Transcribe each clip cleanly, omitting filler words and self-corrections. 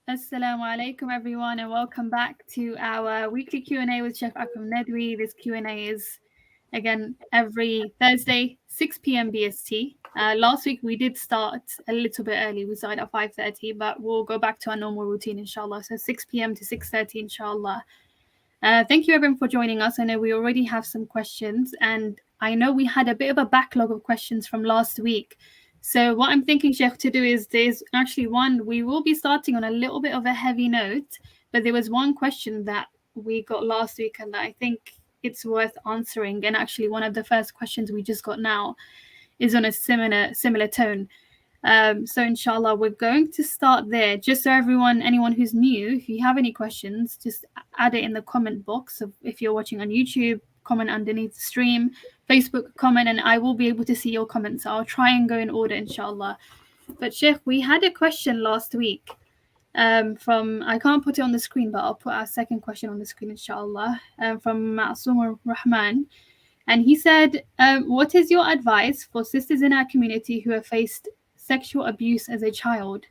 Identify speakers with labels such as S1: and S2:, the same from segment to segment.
S1: Assalamu alaikum everyone and welcome back to our weekly Q&A with Shaykh Akram Nadwi. This Q&A is again every Thursday 6 p.m. BST. Last week we did start a little bit early. We started at 5:30, but we'll go back to our normal routine inshallah. So 6 p.m. to 6:30 inshallah. Thank you everyone for joining us. I know we already have some questions and I know we had a bit of a backlog of questions from last week. So what I'm thinking, Sheikh, to do is there's actually one, we will be starting on a little bit of a heavy note, but there was one question that we got last week and that I think it's worth answering. And actually one of the first questions we just got now is on a similar tone. So inshallah, we're going to start there. Just so anyone who's new, if you have any questions, just add it in the comment box. So if you're watching on YouTube, comment underneath the stream, Facebook comment, and I will be able to see your comments. So I'll try and go in order, inshallah. But Sheikh, we had a question last week from, I can't put it on the screen, but I'll put our second question on the screen, inshallah, from Ma'asum Rahman. And he said, what is your advice for sisters in our community who have faced sexual abuse as a child?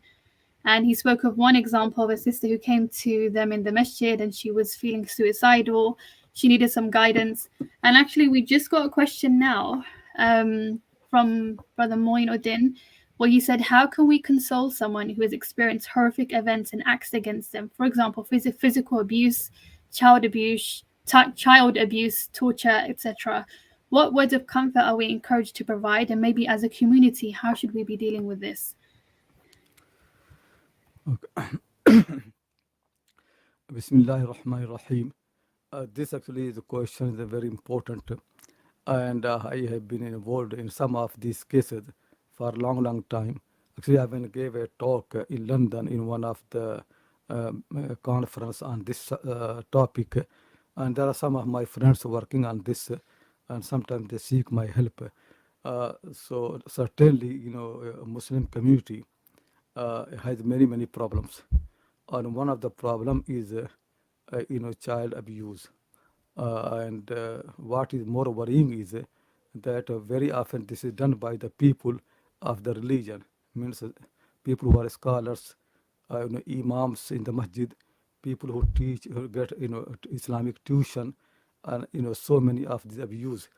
S1: And he spoke of one example of a sister who came to them in the masjid and she was feeling suicidal. She needed some guidance. And actually, we just got a question now from Brother Moinuddin, where he said, how can we console someone who has experienced horrific events and acts against them? For example, physical abuse, child abuse, torture, etc. What words of comfort are we encouraged to provide? And maybe as a community, how should we be dealing with this?
S2: Bismillahir Rahmanir Rahim. This actually is a question that is very important, and I have been involved in some of these cases for a long time. Actually, I even gave a talk in London in one of the conference on this topic, and there are some of my friends working on this, and sometimes they seek my help. So certainly, Muslim community has many problems, and one of the problem is child abuse. And what is more worrying is that very often this is done by the people of the religion, means people who are scholars, imams in the masjid, people who teach, who get Islamic tuition, and so many of this abuse,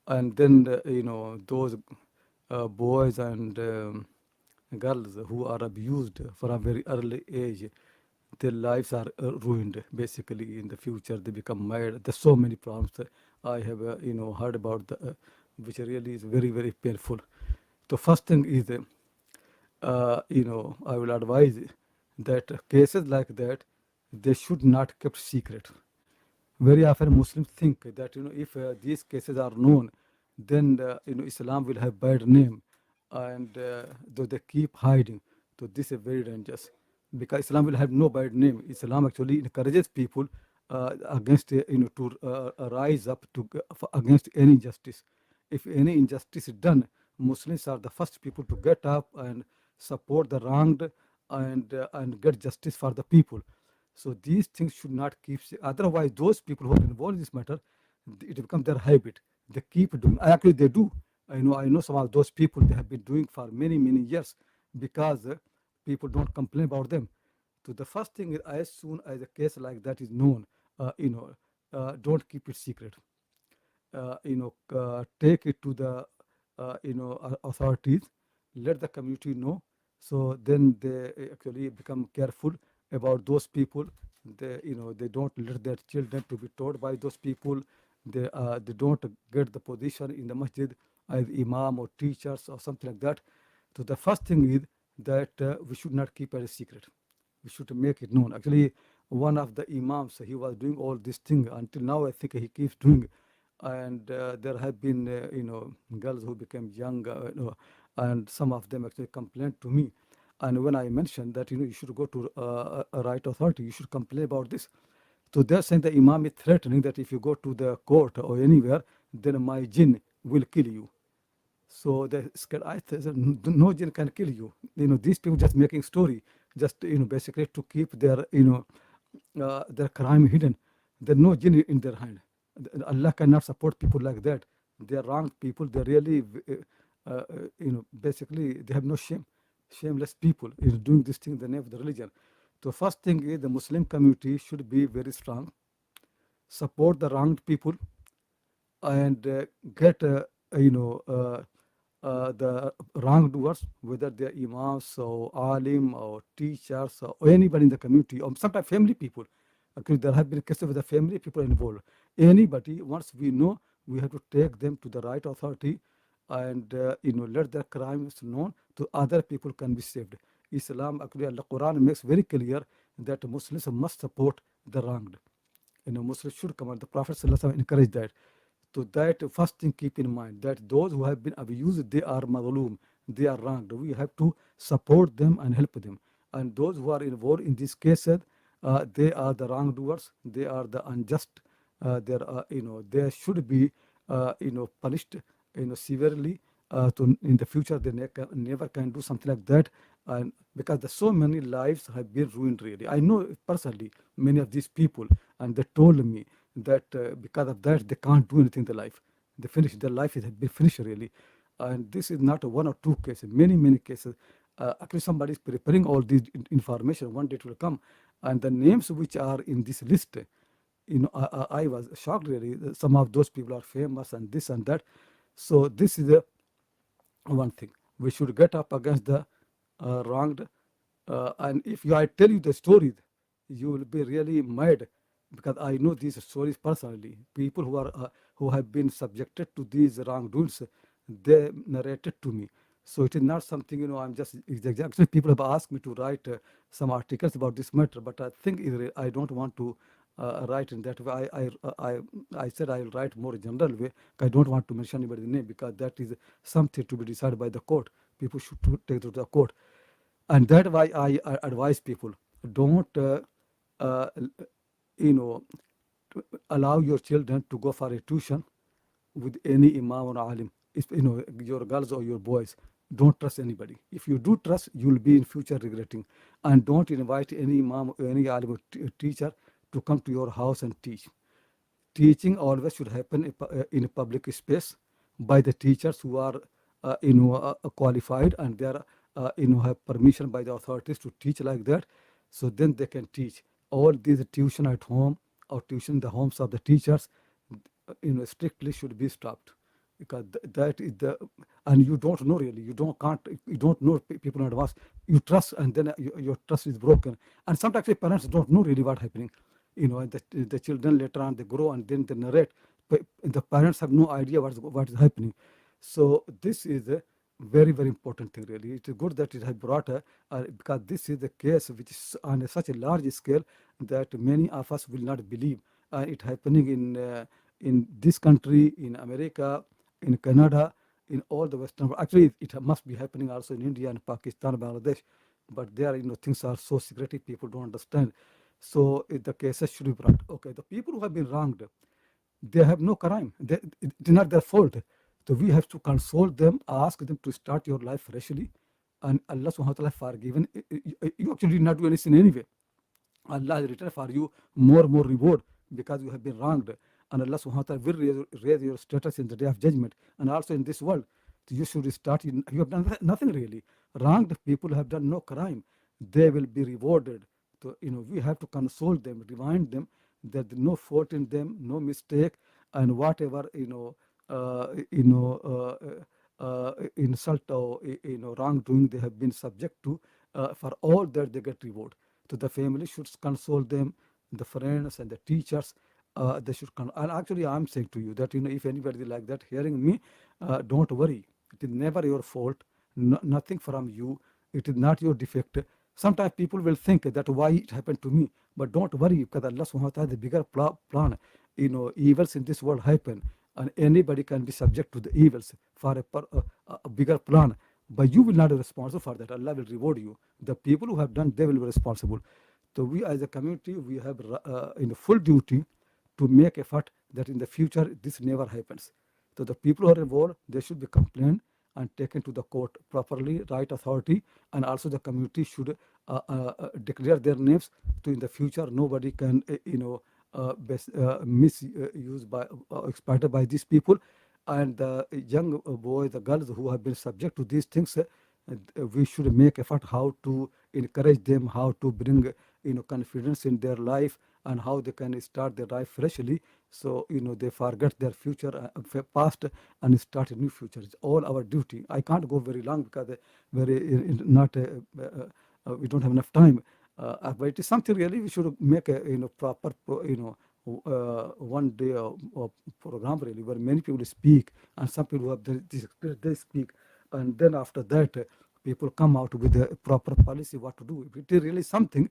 S2: and then those boys and girls who are abused from a very early age, their lives are ruined. Basically, in the future, they become mad. There's so many problems I have, heard about, which really is very painful. The first thing is, I will advise that cases like that, they should not kept secret. Very often Muslims think that if these cases are known, then Islam will have bad name, and though they keep hiding, so this is very dangerous because Islam will have no bad name. Islam actually encourages people against to rise up against any injustice. If any injustice is done, Muslims are the first people to get up and support the wronged and get justice for the people. So these things should not keep. Otherwise, those people who are involved in this matter, it becomes their habit. They keep doing. Actually, they do. I know some of those people. They have been doing for many years because people don't complain about them. So the first thing is, as soon as a case like that is known, don't keep it secret. Take it to the authorities. Let the community know. So then they actually become careful about those people. They don't let their children to be taught by those people. They don't get the position in the masjid as imam or teachers or something like that. So the first thing is that we should not keep it a secret. We should make it known. Actually, one of the imams, he was doing all this thing until now. I think he keeps doing, and there have been girls who became young, and some of them actually complained to me. And when I mentioned that you should go to a right authority, you should complain about this. So they're saying the imam is threatening that if you go to the court or anywhere, then my jinn will kill you. So the scared. I said, no jinn can kill you. These people just making story, just basically to keep their their crime hidden. There's no jinn in their hand. Allah cannot support people like that. They are wrong people. They really, basically they have no shame. Shameless people is doing this thing in the name of the religion. So first thing is the Muslim community should be very strong, support the wronged people, and get you know the wrongdoers, whether they're imams or alim or teachers or anybody in the community or sometimes family people. Okay, there have been cases with the family people involved. Anybody, once we know, we have to take them to the right authority and let their crimes known to other people can be saved. Islam, actually, the Quran makes very clear that Muslims must support the wronged. Muslims should come out. The Prophet ﷺ encouraged that. So that first thing keep in mind that those who have been abused, they are madloom, they are wronged. We have to support them and help them. And those who are involved in these cases, they are the wrongdoers, they are the unjust. They should be, punished, severely. To in the future, they never can do something like that. And because so many lives have been ruined, really. I know personally many of these people, and they told me that because of that they can't do anything in their life. They finish their life has been finished really, and this is not one or two cases. Many cases. Actually, somebody is preparing all this information. One day it will come, and the names which are in this list, I was shocked really. Some of those people are famous and this and that. So this is the one thing we should get up against the wronged. And if I tell you the stories, you will be really mad because I know these stories personally. People who have been subjected to these wrongdoings, they narrated to me. So it is not something I'm just actually people have asked me to write some articles about this matter, but I think I don't want to write in that way. I said I will write more general way. I don't want to mention anybody's name because that is something to be decided by the court. People should take it to the court, and that's why I advise people don't uh, you know allow your children to go for a tuition with any imam or alim. Your girls or your boys, don't trust anybody. If you do trust, you will be in future regretting. And don't invite any imam or any alim or teacher to come to your house and teach. Teaching always should happen in a public space by the teachers who are qualified, and they are have permission by the authorities to teach like that. So then they can teach. All these tuition at home or tuition in the homes of the teachers, strictly should be stopped, because that is the, and you don't know really, you don't know people in advance. You trust, and then your trust is broken. And sometimes parents don't know really what happening, and the children later on they grow and then they narrate, but the parents have no idea what is happening. So this is a very important thing really. It is good that it has brought because this is the case which is on such a large scale that many of us will not believe it happening in this country, in America, in Canada, in all the Western world. Actually, it must be happening also in India and Pakistan, Bangladesh, but there, things are so secretive, people don't understand. So the cases should be brought. Okay, the people who have been wronged, they have no crime. It is not their fault. So we have to console them, ask them to start your life freshly, and Allah subhanahu wa ta'ala forgiven. You actually did not do anything anyway. Allah has written for you more reward because you have been wronged. And Allah subhanahu wa ta'ala will raise your status in the day of judgment and also in this world. So you should start, you have done nothing really. Wronged people have done no crime. They will be rewarded. So, we have to console them, remind them that no fault in them, no mistake, and whatever, insult or, wrongdoing they have been subject to, for all that they get reward. So the family should console them, the friends and the teachers, they should and actually I'm saying to you that if anybody like that hearing me, don't worry. It is never your fault. Nothing from you. It is not your defect. Sometimes people will think that why it happened to me, but don't worry, because Allah subhanahu wa ta'ala has a bigger plan. Evils in this world happen, and anybody can be subject to the evils for a bigger plan. But you will not be responsible for that. Allah will reward you. The people who have done, they will be responsible. So we as a community, we have in full duty to make effort that in the future this never happens. So the people who are involved, they should be complained and taken to the court properly, right authority, and also the community should declare their names. So in the future, nobody can, misused by, exploited by these people. And the young boys, the girls who have been subject to these things, we should make effort how to encourage them, how to bring confidence in their life and how they can start their life freshly. So they forget their future, past, and start a new future. It's all our duty. I can't go very long because very not we don't have enough time. But it is something really we should make a proper one day program really where many people speak and some people who have this experience they speak, and then after that people come out with a proper policy what to do. If it is really something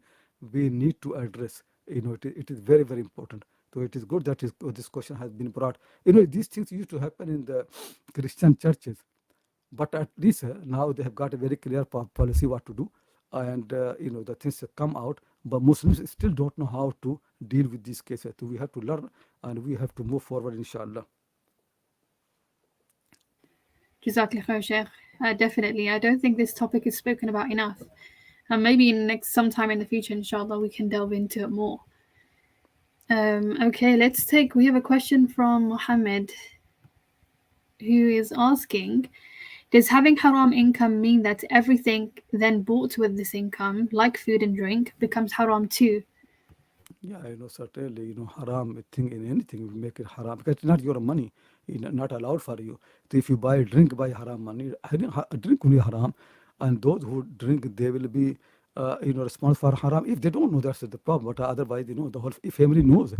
S2: we need to address, it is very very important. So it is good that this question has been brought. These things used to happen in the Christian churches, but at least now they have got a very clear policy what to do, and the things have come out. But Muslims still don't know how to deal with these cases. So we have to learn and we have to move forward, inshallah.
S1: Jazakallah khair, Sheikh. Definitely. I don't think this topic is spoken about enough. And maybe in next sometime in the future, inshallah, we can delve into it more. Okay, we have a question from Mohammed who is asking, does having haram income mean that everything then bought with this income, like food and drink, becomes haram too?
S2: Yeah, certainly, haram thing in anything will make it haram because it's not your money, not allowed for you. So if you buy a drink by haram money, I think a drink will be haram, and those who drink they will be, responsible for haram. If they don't know, that's the problem. But otherwise, the whole if family knows,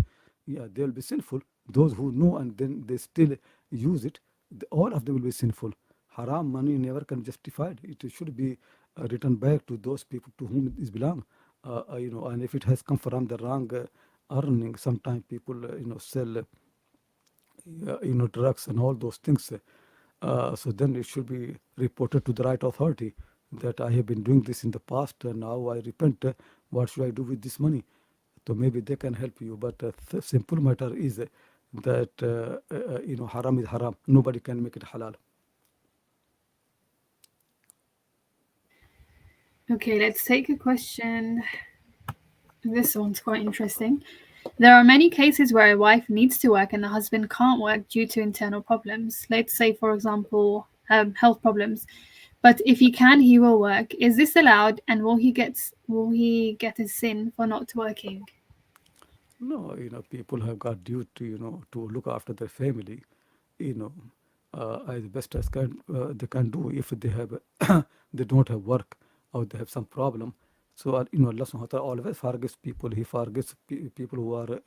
S2: yeah, they will be sinful. Those who know and then they still use it, all of them will be sinful. Haram money never can justify it. It should be returned back to those people to whom it is belong. And if it has come from the wrong earning, sometimes people, sell, drugs and all those things. So then it should be reported to the right authority that I have been doing this in the past and now I repent. What should I do with this money? So maybe they can help you. But the simple matter is that, haram is haram. Nobody can make it halal.
S1: Okay, let's take a question. This one's quite interesting. There are many cases where a wife needs to work and the husband can't work due to internal problems. Let's say, for example, health problems. But if he can, he will work. Is this allowed? And will he get a sin for not working?
S2: No, people have got duty, to look after their family, you know, as best as they can do if they have they don't have work or they have some problem. So Allah Subhanahu wa Taala always forgives people. He forgives people who are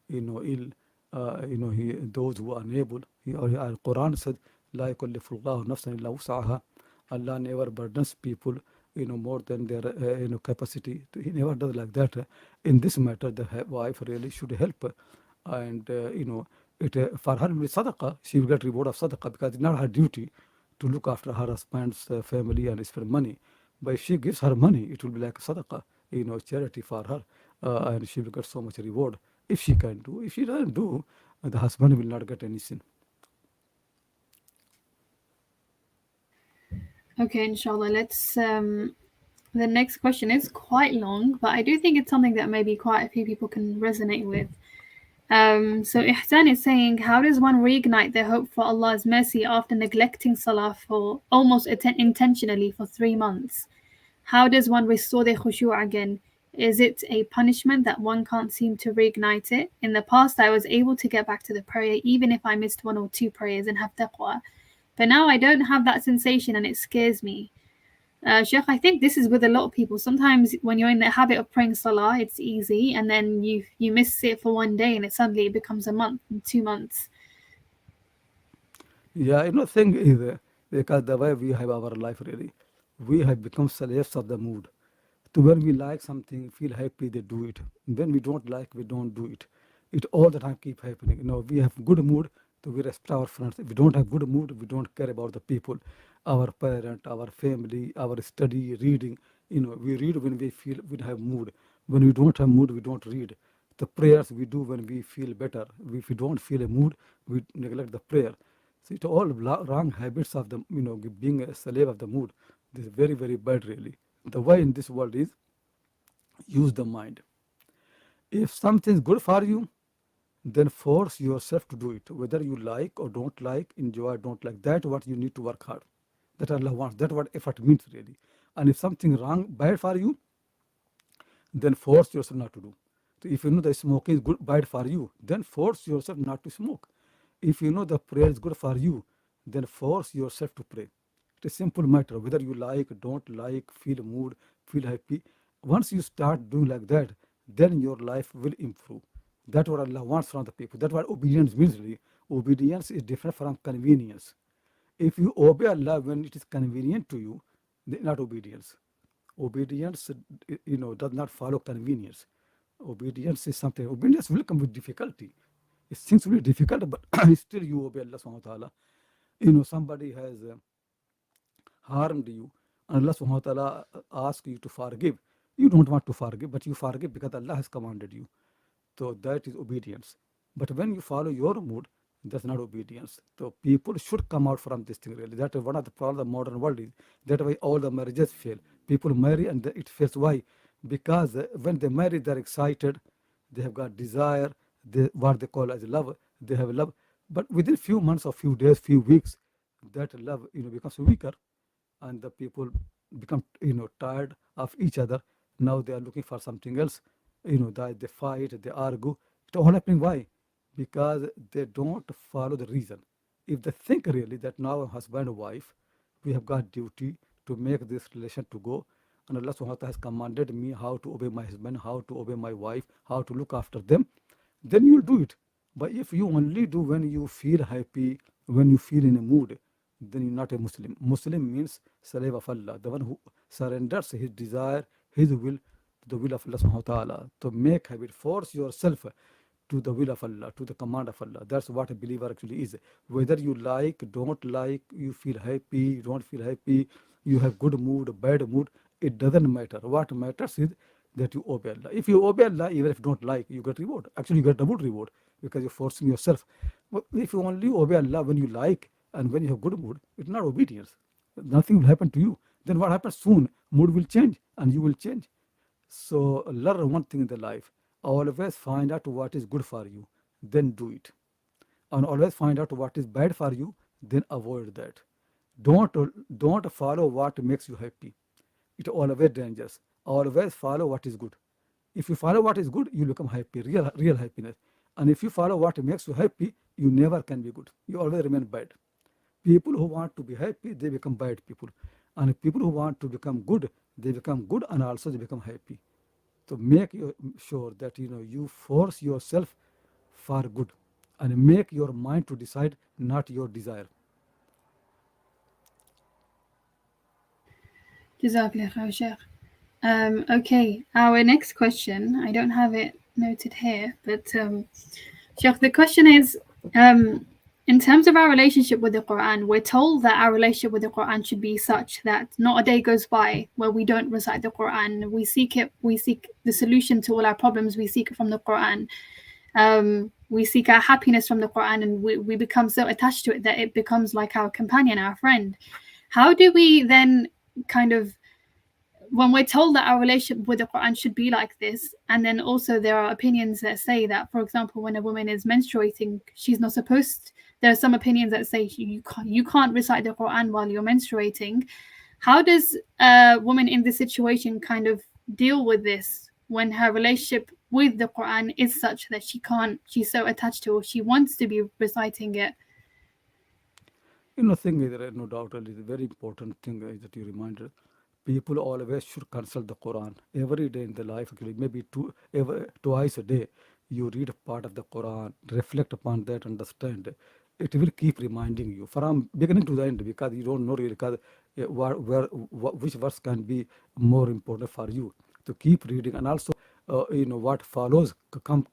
S2: ill. Those who are unable. Al Quran said, "La yukallifullahu nafsan illa wus'aha." Allah never burdens people more than their capacity. He never does like that. In this matter the wife really should help, and it for her will be sadaqah. She will get reward of sadaqah because it's not her duty to look after her husband's family and spend money. But if she gives her money, it will be like sadaqah, charity for her, and she will get so much reward if she can do. If she doesn't do, the husband will not get any sin.
S1: Okay, inshallah. The next question is quite long, but I do think it's something that maybe quite a few people can resonate with. So Ihsan is saying, how does one reignite their hope for Allah's mercy after neglecting Salah for almost intentionally for 3 months? How does one restore their khushu' again? Is it a punishment that one can't seem to reignite it? In the past, I was able to get back to the prayer even if I missed one or two prayers and have taqwa. But now I don't have that sensation and it scares me. Sheikh, I think this is with a lot of people. Sometimes when you're in the habit of praying salah, it's easy, and then you miss it for one day, and it becomes a month and 2 months.
S2: Yeah, thing is because the way we have our life really, we have become slaves of the mood. So when we like something, feel happy, they do it. When we don't like, we don't do it. It all the time keep happening. We have good mood, so we respect our friends. If we don't have good mood, we don't care about the people, our parent, our family, our study, reading. We read when we feel we have mood. When we don't have mood, we don't read. The prayers we do when we feel better. If we don't feel a mood, we neglect the prayer. So it's all wrong habits of the being a slave of the mood. This is very very bad really. The way in this world is use the mind. If something is good for you, then force yourself to do it, whether you like or don't like, enjoy or don't like. That what you need to work hard. That Allah wants. That what effort means really. And if something wrong, bad for you, then force yourself not to do. So if you know that smoking is good, bad for you, then force yourself not to smoke. If you know the prayer is good for you, then force yourself to pray. It's a simple matter, whether you like, don't like, feel mood, feel happy. Once you start doing like that, then your life will improve. That's what Allah wants from the people. That's what obedience means really. Obedience is different from convenience. If you obey Allah when it is convenient to you, not obedience. Obedience, does not follow convenience. Obedience is something. Obedience will come with difficulty. It seems really difficult, but still you obey Allah subhanahu wa ta'ala. Somebody has harmed you, and Allah subhanahu wa ta'ala asks you to forgive. You don't want to forgive, but you forgive because Allah has commanded you. So that is obedience. But when you follow your mood, that's not obedience. So people should come out from this thing really. That is one of the problems of the modern world is that why all the marriages fail. People marry and it fails. Why? Because when they marry, they're excited, they have got desire, what they call as love, they have love. But within few months or few days, few weeks, that love becomes weaker, and the people become tired of each other. Now they are looking for something else. They fight, they argue. It's all happening. Why? Because they don't follow the reason. If they think really that now a husband and wife, we have got duty to make this relation to go, and Allah subhanahu wa ta'ala has commanded me how to obey my husband, how to obey my wife, how to look after them, then you will do it. But if you only do when you feel happy, when you feel in a mood, then you're not a Muslim. Muslim means slave of Allah, the one who surrenders his desire, his will to the will of Allah subhanahu wa ta'ala. To make habit, force yourself to the will of Allah, to the command of Allah. That's what a believer actually is. Whether you like, don't like, you feel happy, you don't feel happy, you have good mood, bad mood, it doesn't matter. What matters is that you obey Allah. If you obey Allah, even if you don't like, you get reward. Actually, you get double reward because you're forcing yourself. But if you only obey Allah when you like and when you have good mood, it's not obedience. Nothing will happen to you. Then what happens soon? Mood will change and you will change. So learn one thing in the life. Always find out what is good for you, then do it. And always find out what is bad for you, then avoid that. Don't don't follow what makes you happy. It always dangerous. Always follow what is good. If you follow what is good, you become happy, real happiness. And if you follow what makes you happy, you never can be good. You always remain bad. People who want to be happy, they become bad people. And people who want to become good, they become good and also they become happy. So make sure that you force yourself for good and make your mind to decide, not your desire.
S1: Jazakallah khair, Sheikh. Okay, our next question, I don't have it noted here, but Sheikh, the question is, in terms of our relationship with the Quran, we're told that our relationship with the Quran should be such that not a day goes by where we don't recite the Quran. We seek the solution to all our problems, we seek it from the Quran. We seek our happiness from the Quran, and we become so attached to it that it becomes like our companion, our friend. How do we then kind of, when we're told that our relationship with the Quran should be like this, and then also there are opinions that say that, for example, when a woman is menstruating, she's not supposed. There are some opinions that say you can't recite the Quran while you're menstruating. How does a woman in this situation kind of deal with this when her relationship with the Quran is such that she can't? She's so attached to it, she wants to be reciting it.
S2: Thing is, there is no doubt, it is a very important thing that you reminded. People always should consult the Quran every day in their life. Actually, maybe twice a day, you read a part of the Quran, reflect upon that, understand. It will keep reminding you from beginning to the end because you don't know really because which verse can be more important for you to keep reading, and also what follows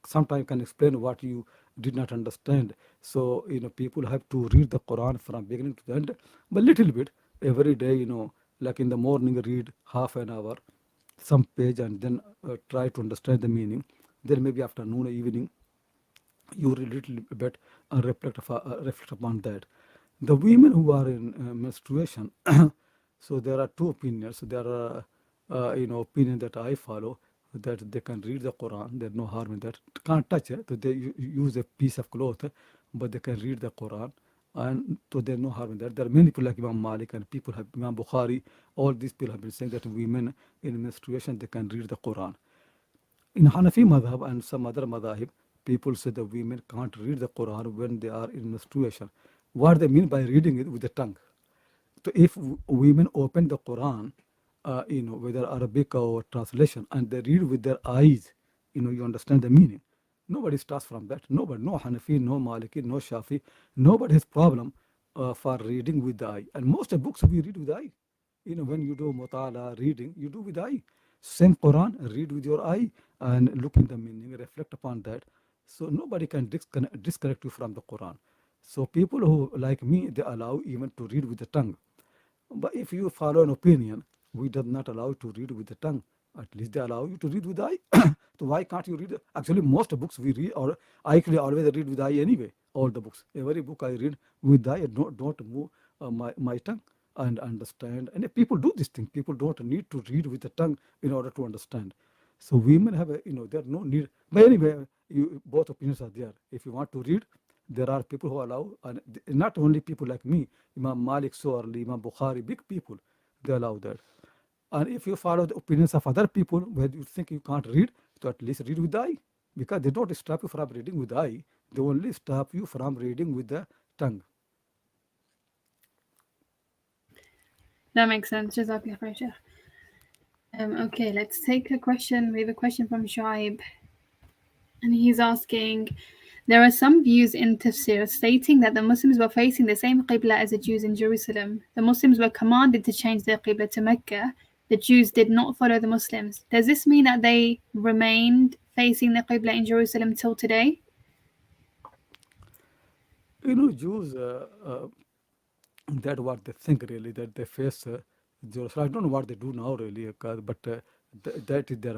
S2: sometimes can explain what you did not understand. So people have to read the Quran from beginning to the end, but little bit every day. Like in the morning, read half an hour, some page, and then try to understand the meaning. Then maybe afternoon or evening, you read a little bit and reflect upon that. The women who are in menstruation, so there are two opinions. There are, opinion that I follow that they can read the Quran. There's no harm in that. Can't touch it. So they use a piece of cloth, but they can read the Quran. And so there's no harm in that. There are many people like Imam Malik and people have Imam Bukhari. All these people have been saying that women in menstruation they can read the Quran. In Hanafi madhab and some other madhab, people say the women can't read the Quran when they are in menstruation. What they mean by reading it with the tongue. So if women open the Quran, whether Arabic or translation, and they read with their eyes, you understand the meaning. Nobody starts from that. Nobody, no Hanafi, no Maliki, no Shafi. Nobody has problem for reading with the eye. And most of books we read with the eye. When you do mutala reading, you do with the eye. Same Quran, read with your eye and look in the meaning, reflect upon that. So nobody can disconnect you from the Quran. So people who like me, they allow even to read with the tongue. But if you follow an opinion, we do not allow you to read with the tongue. At least they allow you to read with the eye. So why can't you read? Actually, most books we read, or I actually always read with the eye anyway. All the books, every book I read with the eye. I don't move my tongue and understand. And if people do this thing. People don't need to read with the tongue in order to understand. So women have there's no need. But anyway, both opinions are there. If you want to read, there are people who allow, and not only people like me, Imam Malik so early, Imam Bukhari, big people, they allow that. And if you follow the opinions of other people, where you think you can't read, so at least read with the eye, because they don't stop you from reading with the eye. They only stop you from reading with the tongue.
S1: That makes sense. Jazakallah khair, Sheikh. Okay, let's take a question. We have a question from Shaib, and he's asking, there are some views in tafsir stating that the Muslims were facing the same qibla as the Jews in Jerusalem. The Muslims were commanded to change their qibla to Mecca. The Jews did not follow the Muslims. Does this mean that they remained facing the qibla in Jerusalem till today?
S2: Jews, that what they think really, that they face Jerusalem. I don't know what they do now really, but that is their,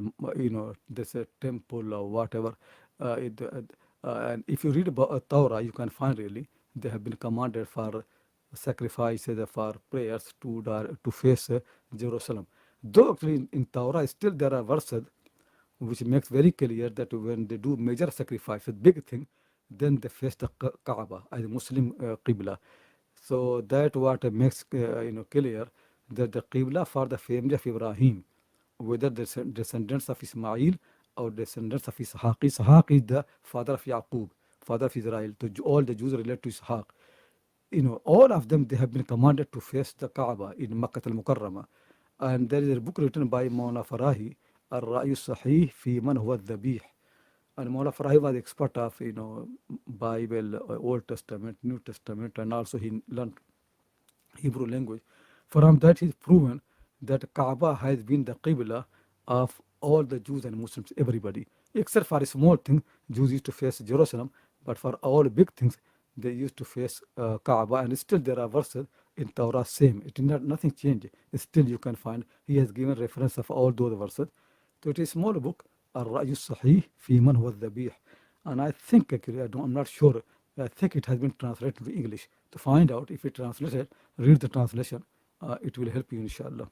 S2: there's a temple or whatever. And if you read about Torah, you can find really they have been commanded for sacrifices, for prayers to face Jerusalem. Though actually in Torah still there are verses which makes very clear that when they do major sacrifice, a big thing, then they face the Kaaba as a Muslim Qibla. So that what makes clear that the Qibla for the family of Ibrahim, whether the descendants of Ismail or descendants of Ishaq. Ishaq is the father of Yaqub, father of Israel. All the Jews relate to Ishaq. All of them, they have been commanded to face the Kaaba in Makkah al-Mukarramah. And there is a book written by Maulana Farahi, Al-Ra'yu Sahih fi man huwa dhabih. And Maulana Farahi was expert of, Bible, Old Testament, New Testament, and also he learned Hebrew language. From that, he's proven that Kaaba has been the Qibla of all the Jews and Muslims, everybody. Except for a small thing, Jews used to face Jerusalem, but for all big things, they used to face Kaaba. And still there are verses in Torah same. It is not nothing changed. Still you can find, he has given reference of all those verses. So it is a small book, Al-Ra'yu Sahih fi man huwa dhabih. And I think actually, I'm not sure, I think it has been translated to English. To find out if it translated, read the translation. It will help you, inshallah.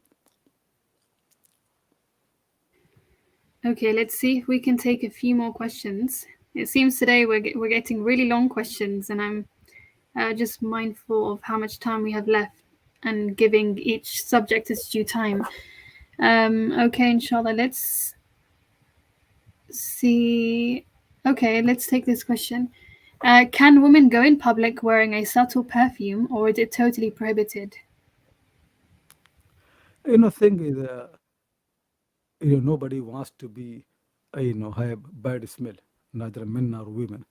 S1: Okay, let's see if we can take a few more questions. It seems today we're getting really long questions, and I'm just mindful of how much time we have left and giving each subject its due time. Okay, inshallah, let's see. Okay, let's take this question. Can women go in public wearing a subtle perfume, or is it totally prohibited?
S2: Thing is, nobody wants to be, have bad smell, neither men nor women.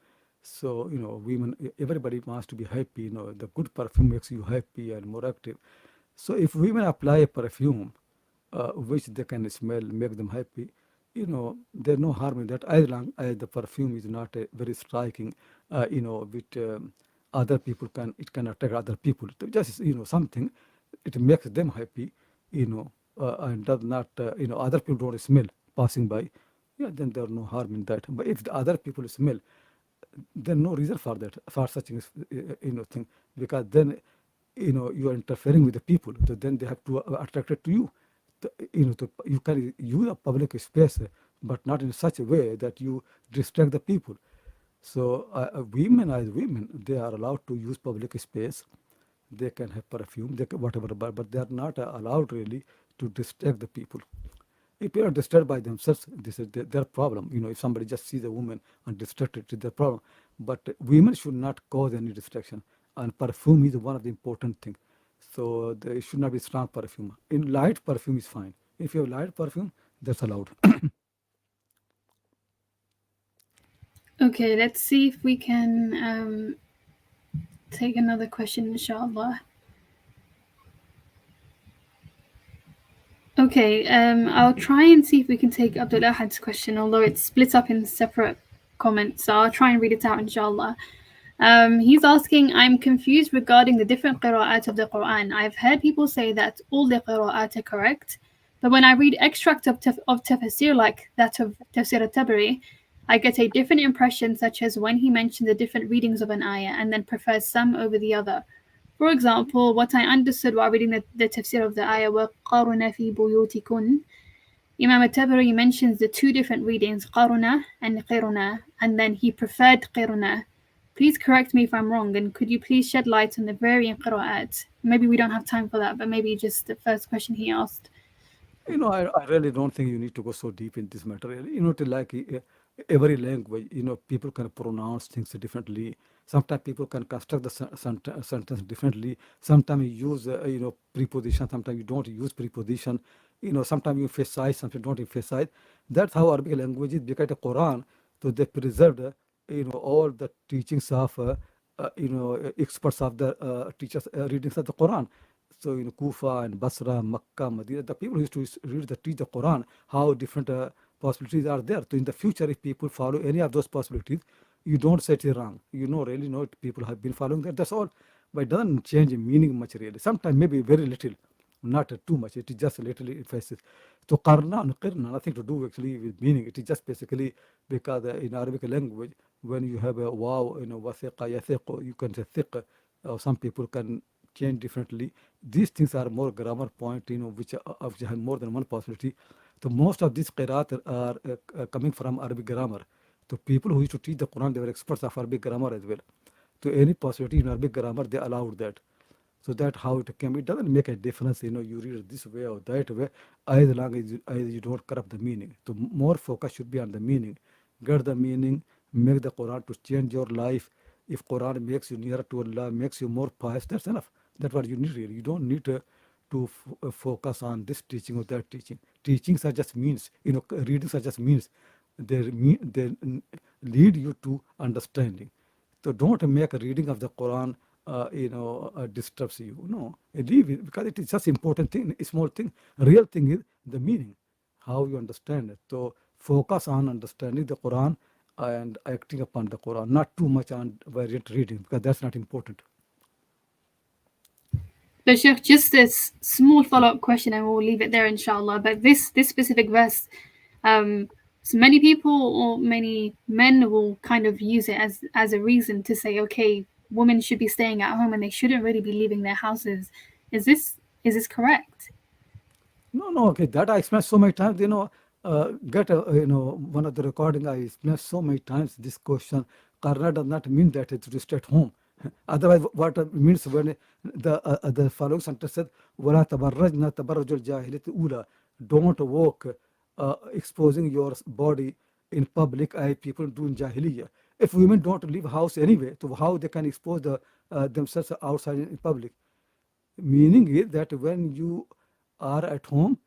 S2: So, women, everybody wants to be happy. The good perfume makes you happy and more active. So, if women apply a perfume, which they can smell, make them happy, there's no harm in that as long as the perfume is not very striking, with other people it can attract other people. So just, something, it makes them happy, and does not, other people don't smell passing by, yeah, then there's no harm in that. But if the other people smell, then no reason for that, for such thing, because then, you are interfering with the people. So then they have to attract to you. You can use a public space, but not in such a way that you distract the people. So women as women, they are allowed to use public space. They can have perfume, they can, whatever, but they are not allowed really to distract the people. If people are disturbed by themselves, this is their problem. If somebody just sees a woman and distracted, it's their problem. But women should not cause any distraction. And perfume is one of the important things. So there should not be strong perfume. In light perfume is fine. If you have light perfume, that's allowed.
S1: Okay, let's see if we can take another question, inshallah. Okay, I'll try and see if we can take Abdul Ahad's question, although it's split up in separate comments, so I'll try and read it out, inshallah. He's asking, I'm confused regarding the different qira'at of the Quran. I've heard people say that all the qira'at are correct, but when I read extracts of tafsir like that of Tafsir al-Tabari, I get a different impression, such as when he mentions the different readings of an ayah and then prefers some over the other. For example, what I understood while reading the tafsir of the ayah, وَقَرْنَ فِي بُيُوتِكُنْ, Imam al-Tabari mentions the two different readings, qaruna and qiruna, and then he preferred qiruna. Please correct me if I'm wrong, and could you please shed light on the varying qira'at? Maybe we don't have time for that, but maybe just the first question he asked.
S2: I really don't think you need to go so deep in this matter. To like every language, people can pronounce things differently. Sometimes people can construct the sentence differently. Sometimes you use, preposition. Sometimes you don't use preposition. Sometimes you emphasize, sometimes you don't emphasize. That's how Arabic language is. Because the Quran, so they preserved, all the teachings of, experts of the teachers, readings of the Quran. So in Kufa and Basra, Makkah, Medina, the people who used to read teach the Quran, how different possibilities are there. So in the future, if people follow any of those possibilities, you don't say it is wrong. Really know it, people have been following that. That's all. But it doesn't change the meaning much really. Sometimes maybe very little, not too much. It is just a little emphasis. So qarna and qirna, nothing to do actually with meaning. It is just basically because in Arabic language, when you have a wow, wasiqa, yathiqu, you can say thiq. Some people can change differently. These things are more grammar point, which have more than one possibility. So most of these qiraat are coming from Arabic grammar. So people who used to teach the Quran, they were experts of Arabic grammar as well. So any possibility in Arabic grammar, they allowed that. So that how it came. It doesn't make a difference, you read it this way or that way, as long as you don't corrupt the meaning. So more focus should be on the meaning. Get the meaning, make the Quran to change your life. If Quran makes you nearer to Allah, makes you more pious, that's enough. That's what you need really. You don't need to focus on this teaching or that teaching. Teachings are just means, readings are just means. They lead you to understanding. So don't make a reading of the Quran, disturbs you. No, leave it because it is just important thing, a small thing. Real thing is the meaning, how you understand it. So focus on understanding the Quran and acting upon the Quran, not too much on variant reading because that's not important.
S1: So, Sheikh, just this small follow-up question, and we'll leave it there, inshallah. But this specific verse, so many people or many men will kind of use it as a reason to say, okay, women should be staying at home and they shouldn't really be leaving their houses. Is this correct?
S2: No, okay, that I explained so many times. One of the recording I explained so many times this question. Karna does not mean that it's to stay at home. Otherwise, what it means when the following sentence said, "Wala tabarrajna tabarrujul jahiliyati ula." Don't walk, exposing your body in public as people do in Jahiliyyah. If women don't leave house anyway, so how they can expose themselves outside in public? Meaning is that when you are at home,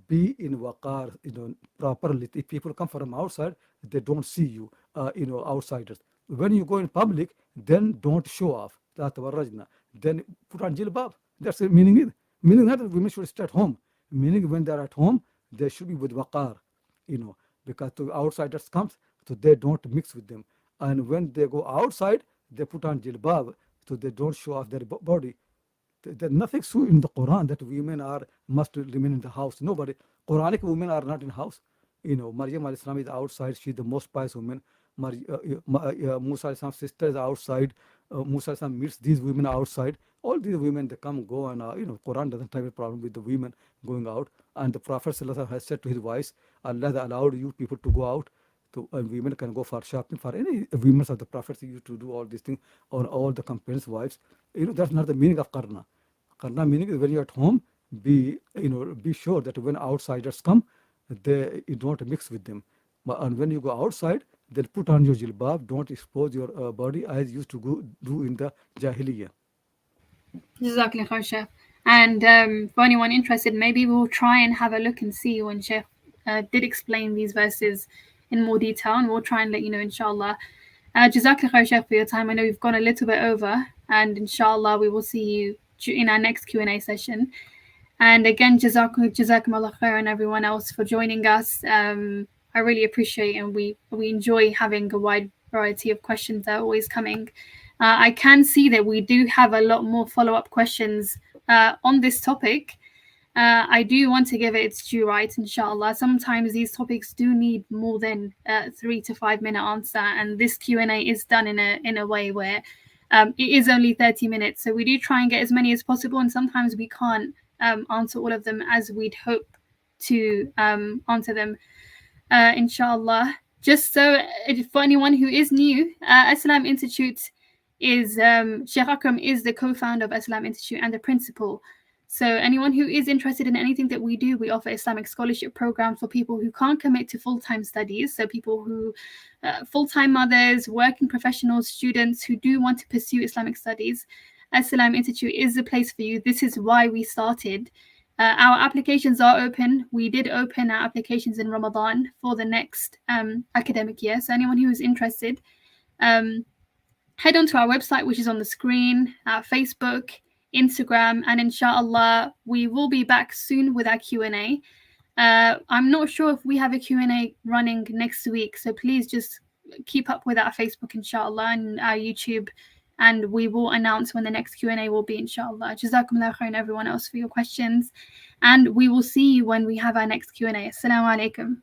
S2: be in waqar, properly. If people come from outside, they don't see you, outsiders. When you go in public, then don't show off. La tabarrajna. Then put on jilbab. That's the meaning is. Meaning that women should stay at home. Meaning when they're at home, they should be with waqar, because the outsiders comes, so they don't mix with them. And when they go outside, they put on jilbab, so they don't show off their body. There's nothing so in the Quran that women must remain in the house. Nobody. Quranic women are not in house. Maryam alayhi salam is outside. She's the most pious woman. Musa alayhi salam's sister is outside. Musa alayhi salam meets these women outside. All these women, they come, go, and Quran doesn't have a problem with the women going out. And the Prophet ﷺ has said to his wives, Allah allowed you people to go out. And women can go for shopping. For any women of the Prophet used to do all these things on all the companions' wives. That's not the meaning of karna. Karna meaning is when you're at home, be sure that when outsiders come, you don't mix with them. And when you go outside, they'll put on your jilbab. Don't expose your body as used to do in the Jahiliyyah.
S1: Jazakallah khair, Sheikh. And for anyone interested, maybe we'll try and have a look and see when Sheikh did explain these verses in more detail, and we'll try and let you know, inshallah. Jazakallah khair, Sheikh, for your time. I know we've gone a little bit over, and inshallah, we will see you in our next Q&A session. And again, jazakum Allah khair and everyone else for joining us. I really appreciate, and we enjoy having a wide variety of questions that are always coming. I can see that we do have a lot more follow-up questions on this topic. I do want to give it its due right, inshallah. Sometimes these topics do need more than 3 to 5 minute answer, and this Q&A is done in a way where it is only 30 minutes. So we do try and get as many as possible, and sometimes we can't answer all of them as we'd hope to answer them, inshallah. Just so for anyone who is new, Al-Salam Institute is Shaykh Akram is the co-founder of Al-Salam Institute and the principal. So anyone who is interested in anything that we do, we offer Islamic scholarship programs for people who can't commit to full-time studies. So people who, full-time mothers, working professionals, students who do want to pursue Islamic studies, Al-Salam Institute is the place for you. This is why we started. Our applications are open. We did open our applications in Ramadan for the next academic year. So anyone who is interested, head on to our website, which is on the screen, our Facebook, Instagram, and inshallah, we will be back soon with our Q&A. I'm not sure if we have a Q&A running next week, so please just keep up with our Facebook, inshallah, and our YouTube, and we will announce when the next Q&A will be, inshallah. Jazakumullah khair and everyone else for your questions, and we will see you when we have our next Q&A. Assalamu alaikum.